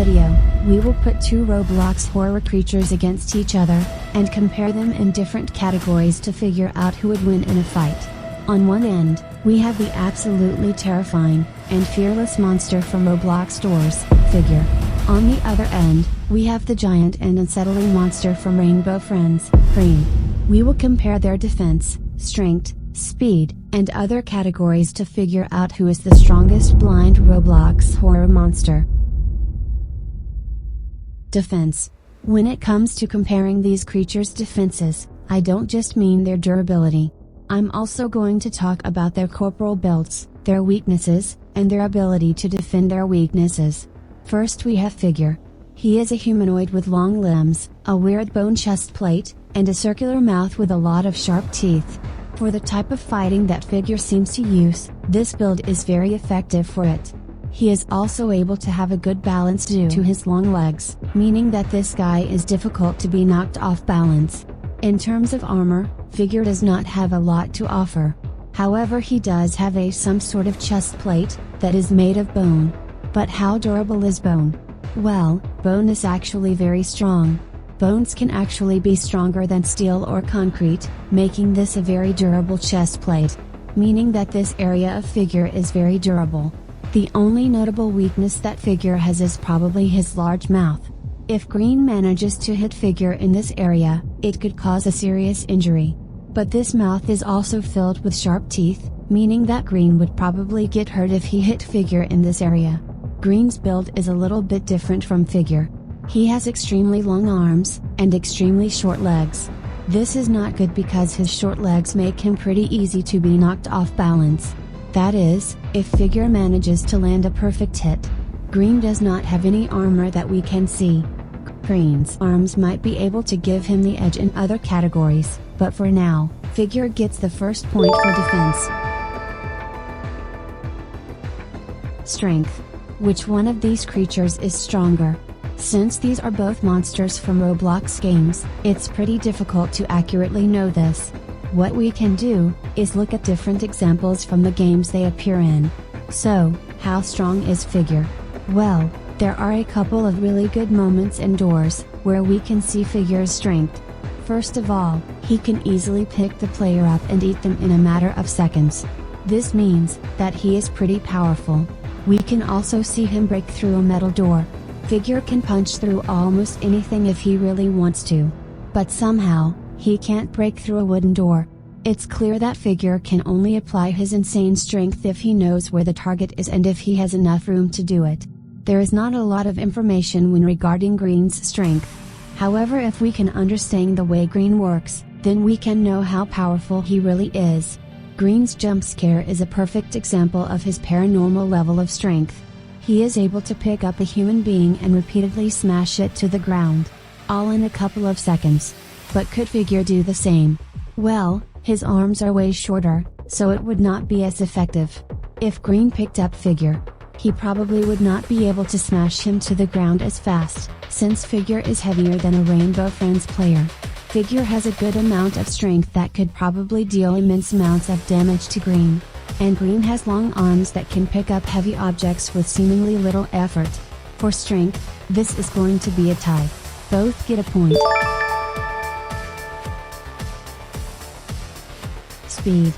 video, we will put two Roblox horror creatures against each other, and compare them in different categories to figure out who would win in a fight. On one end, we have the absolutely terrifying, and fearless monster from Roblox stores, Figure. On the other end, we have the giant and unsettling monster from Rainbow Friends, Green. We will compare their defense, strength, speed, and other categories to figure out who is the strongest blind Roblox horror monster. Defense. When it comes to comparing these creatures' defenses, I don't just mean their durability. I'm also going to talk about their corporal builds, their weaknesses, and their ability to defend their weaknesses. First we have Figure. He is a humanoid with long limbs, a weird bone chest plate, and a circular mouth with a lot of sharp teeth. For the type of fighting that Figure seems to use, this build is very effective for it. He is also able to have a good balance due to his long legs, meaning that this guy is difficult to be knocked off balance. In terms of armor, Figure does not have a lot to offer. However, he does have some sort of chest plate that is made of bone. But how durable is bone? Well, bone is actually very strong. Bones can actually be stronger than steel or concrete, making this a very durable chest plate. Meaning that this area of Figure is very durable. The only notable weakness that Figure has is probably his large mouth. If Green manages to hit Figure in this area, it could cause a serious injury. But this mouth is also filled with sharp teeth, meaning that Green would probably get hurt if he hit Figure in this area. Green's build is a little bit different from Figure. He has extremely long arms, and extremely short legs. This is not good because his short legs make him pretty easy to be knocked off balance. That is, if Figure manages to land a perfect hit. Green does not have any armor that we can see. Green's arms might be able to give him the edge in other categories, but for now, Figure gets the first point for defense. Strength. Which one of these creatures is stronger? Since these are both monsters from Roblox games, it's pretty difficult to accurately know this. What we can do, is look at different examples from the games they appear in. So, how strong is Figure? Well, there are a couple of really good moments indoors, where we can see Figure's strength. First of all, he can easily pick the player up and eat them in a matter of seconds. This means, that he is pretty powerful. We can also see him break through a metal door. Figure can punch through almost anything if he really wants to. But somehow, he can't break through a wooden door. It's clear that Figure can only apply his insane strength if he knows where the target is and if he has enough room to do it. There is not a lot of information when regarding Green's strength. However, if we can understand the way Green works, then we can know how powerful he really is. Green's jump scare is a perfect example of his paranormal level of strength. He is able to pick up a human being and repeatedly smash it to the ground. All in a couple of seconds. But could Figure do the same? Well, his arms are way shorter, so it would not be as effective. If Green picked up Figure, he probably would not be able to smash him to the ground as fast, since Figure is heavier than a Rainbow Friends player. Figure has a good amount of strength that could probably deal immense amounts of damage to Green. And Green has long arms that can pick up heavy objects with seemingly little effort. For strength, this is going to be a tie. Both get a point. Speed.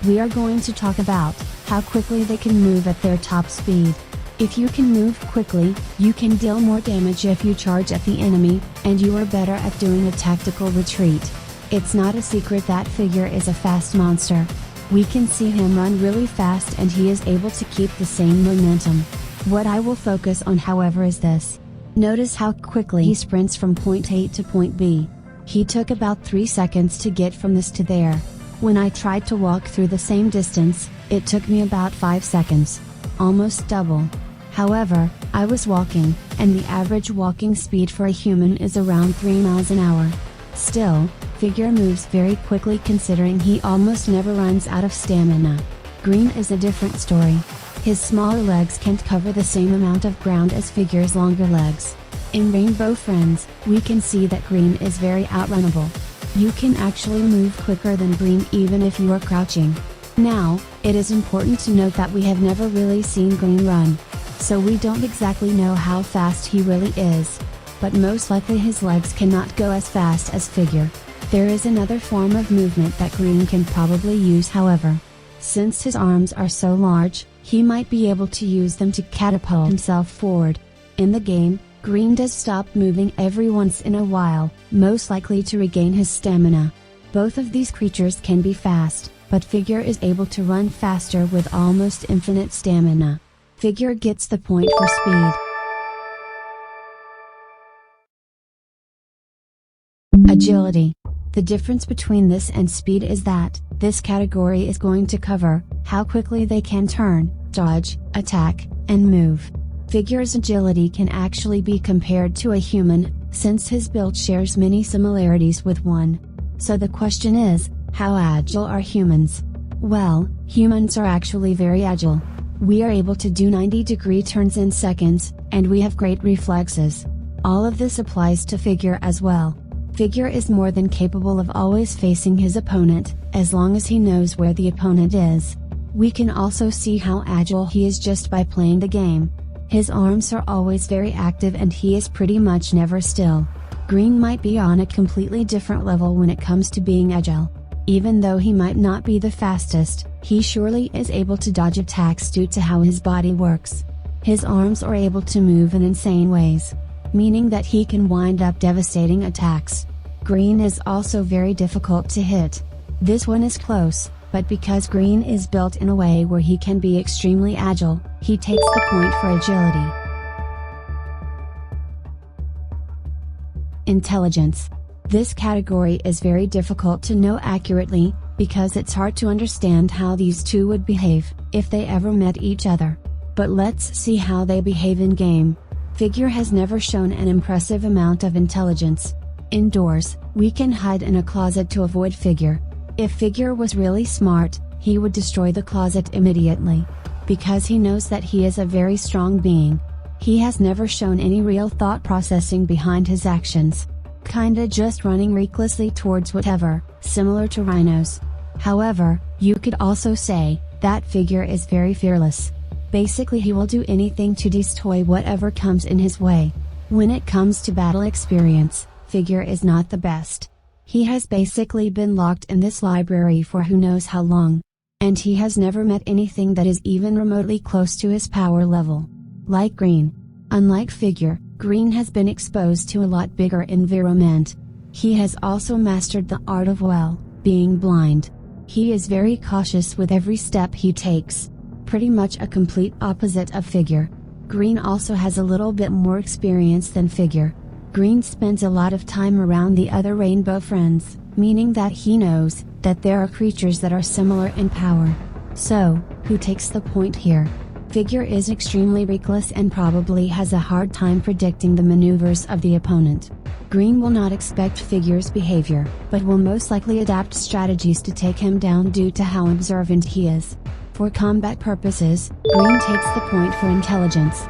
We are going to talk about how quickly they can move at their top speed. If you can move quickly, you can deal more damage if you charge at the enemy, and you are better at doing a tactical retreat. It's not a secret that Figure is a fast monster. We can see him run really fast and he is able to keep the same momentum. What I will focus on, however, is this. Notice how quickly he sprints from point A to point B. He took about 3 seconds to get from this to there. When I tried to walk through the same distance, it took me about 5 seconds. Almost double. However, I was walking, and the average walking speed for a human is around 3 miles an hour. Still, Figure moves very quickly considering he almost never runs out of stamina. Green is a different story. His smaller legs can't cover the same amount of ground as Figure's longer legs. In Rainbow Friends, we can see that Green is very outrunnable. You can actually move quicker than Green even if you are crouching. Now, it is important to note that we have never really seen Green run. so we don't exactly know how fast he really is. But most likely his legs cannot go as fast as Figure. There is another form of movement that Green can probably use, however. Since his arms are so large, he might be able to use them to catapult himself forward. In the game, Green does stop moving every once in a while, most likely to regain his stamina. Both of these creatures can be fast, but Figure is able to run faster with almost infinite stamina. Figure gets the point for speed. Agility. The difference between this and speed is that, this category is going to cover, how quickly they can turn, dodge, attack, and move. Figure's agility can actually be compared to a human, since his build shares many similarities with one. So the question is, how agile are humans? Well, humans are actually very agile. We are able to do 90-degree turns in seconds, and we have great reflexes. All of this applies to Figure as well. Figure is more than capable of always facing his opponent, as long as he knows where the opponent is. We can also see how agile he is just by playing the game. His arms are always very active and he is pretty much never still. Green might be on a completely different level when it comes to being agile. Even though he might not be the fastest, he surely is able to dodge attacks due to how his body works. His arms are able to move in insane ways, meaning that he can wind up devastating attacks. Green is also very difficult to hit. This one is close, but because Green is built in a way where he can be extremely agile, he takes the point for agility. Intelligence. This category is very difficult to know accurately, because it's hard to understand how these two would behave, if they ever met each other. But let's see how they behave in game. Figure has never shown an impressive amount of intelligence. Indoors, we can hide in a closet to avoid Figure. If Figure was really smart, he would destroy the closet immediately. Because he knows that he is a very strong being. He has never shown any real thought processing behind his actions. Kinda just running recklessly towards whatever, similar to rhinos. However, you could also say, that Figure is very fearless. Basically he will do anything to destroy whatever comes in his way. When it comes to battle experience, Figure is not the best. He has basically been locked in this library for who knows how long. And he has never met anything that is even remotely close to his power level. Like Green. Unlike Figure, Green has been exposed to a lot bigger environment. He has also mastered the art of being blind. He is very cautious with every step he takes. Pretty much a complete opposite of Figure. Green also has a little bit more experience than Figure. Green spends a lot of time around the other rainbow friends, meaning that he knows that there are creatures that are similar in power. So, who takes the point here? Figure is extremely reckless and probably has a hard time predicting the maneuvers of the opponent. Green will not expect Figure's behavior, but will most likely adapt strategies to take him down due to how observant he is. For combat purposes, Green takes the point for intelligence.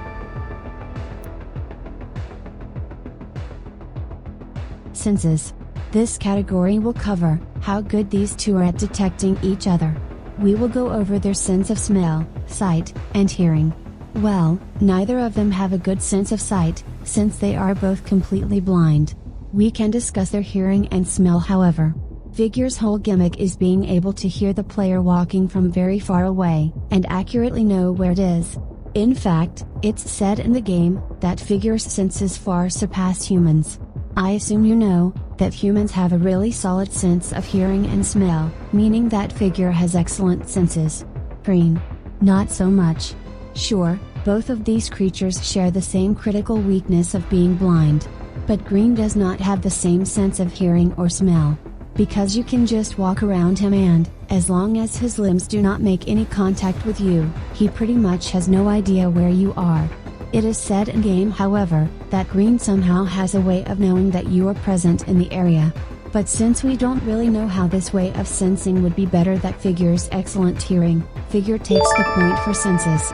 Senses. This category will cover how good these two are at detecting each other. We will go over their sense of smell, sight, and hearing. Well, neither of them have a good sense of sight, since they are both completely blind. We can discuss their hearing and smell, however. Figure's whole gimmick is being able to hear the player walking from very far away, and accurately know where it is. In fact, it's said in the game that Figure's senses far surpass humans. I assume you know that humans have a really solid sense of hearing and smell, meaning that Figure has excellent senses. Green. Not so much. Sure, both of these creatures share the same critical weakness of being blind. But Green does not have the same sense of hearing or smell. Because you can just walk around him and, as long as his limbs do not make any contact with you, he pretty much has no idea where you are. It is said in game, however, that Green somehow has a way of knowing that you are present in the area. But since we don't really know how this way of sensing would be better than Figure's excellent hearing, Figure takes the point for senses.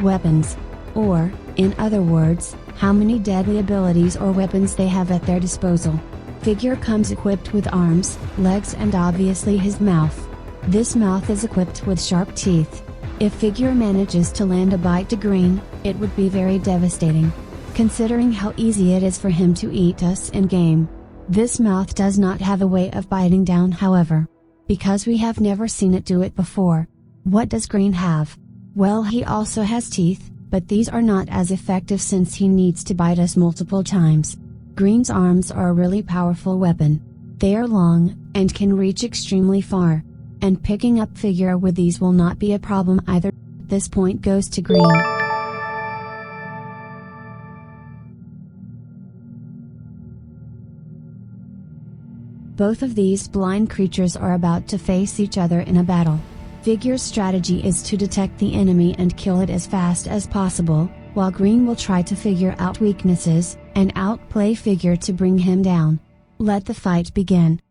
Weapons. Or, in other words, how many deadly abilities or weapons they have at their disposal. Figure comes equipped with arms, legs and obviously his mouth. This mouth is equipped with sharp teeth. If figure manages to land a bite to green, it would be very devastating. Considering how easy it is for him to eat us in game. This mouth does not have a way of biting down, however. Because we have never seen it do it before. What does green have? Well, he also has teeth, but these are not as effective since he needs to bite us multiple times. Green's arms are a really powerful weapon. They are long, and can reach extremely far. And picking up figure with these will not be a problem either. This point goes to green. Both of these blind creatures are about to face each other in a battle. Figure's strategy is to detect the enemy and kill it as fast as possible, while green will try to figure out weaknesses, and outplay figure to bring him down. Let the fight begin.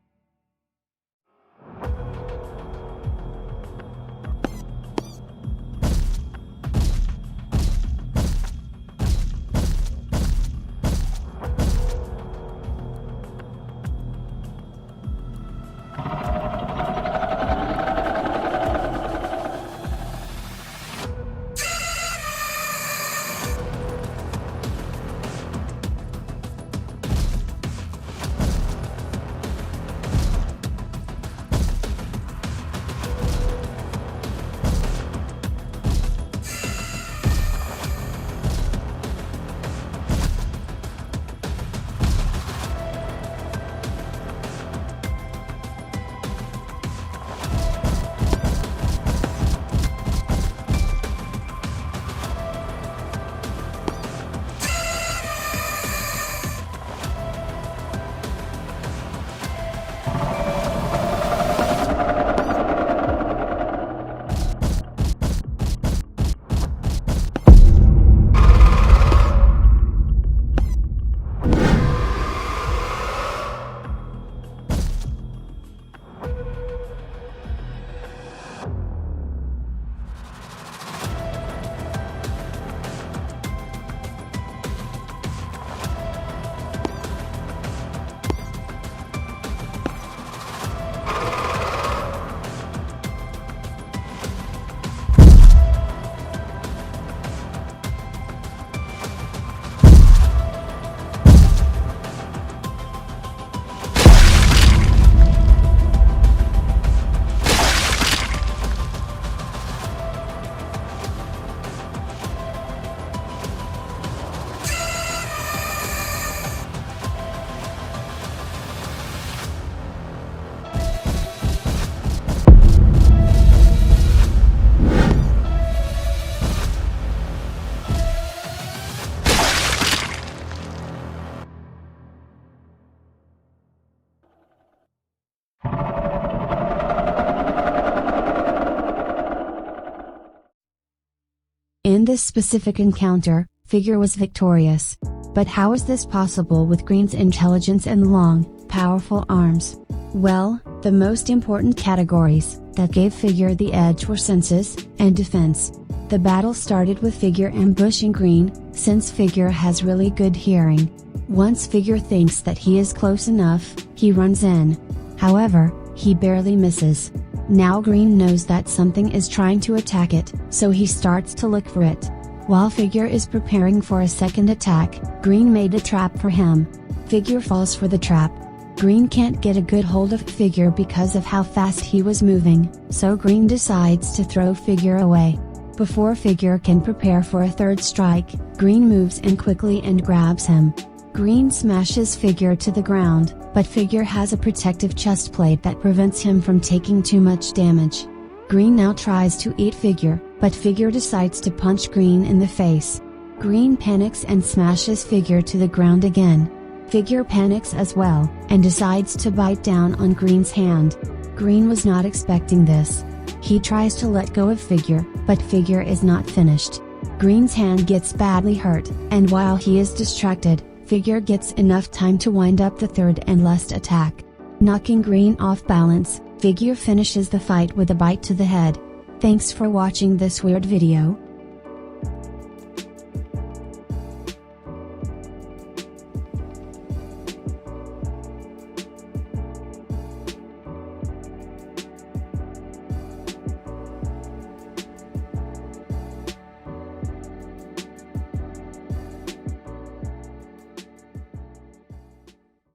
In this specific encounter, figure was victorious. But how is this possible with green's intelligence and long, powerful arms? Well, the most important categories that gave figure the edge were senses and defense. The battle started with figure ambushing green, since figure has really good hearing. Once figure thinks that he is close enough, he runs in. However, he barely misses. Now green knows that something is trying to attack it, so he starts to look for it. While figure is preparing for a second attack, green made a trap for him. Figure falls for the trap. Green can't get a good hold of figure because of how fast he was moving, so green decides to throw figure away. Before figure can prepare for a third strike, green moves in quickly and grabs him. Green smashes figure to the ground, but figure has a protective chest plate that prevents him from taking too much damage. Green now tries to eat figure, but figure decides to punch green in the face. Green panics and smashes figure to the ground again. Figure panics as well, and decides to bite down on green's hand. Green was not expecting this. He tries to let go of figure, but figure is not finished. Green's hand gets badly hurt, and while he is distracted, figure gets enough time to wind up the third and last attack. Knocking green off balance, figure finishes the fight with a bite to the head. Thanks for watching this weird video.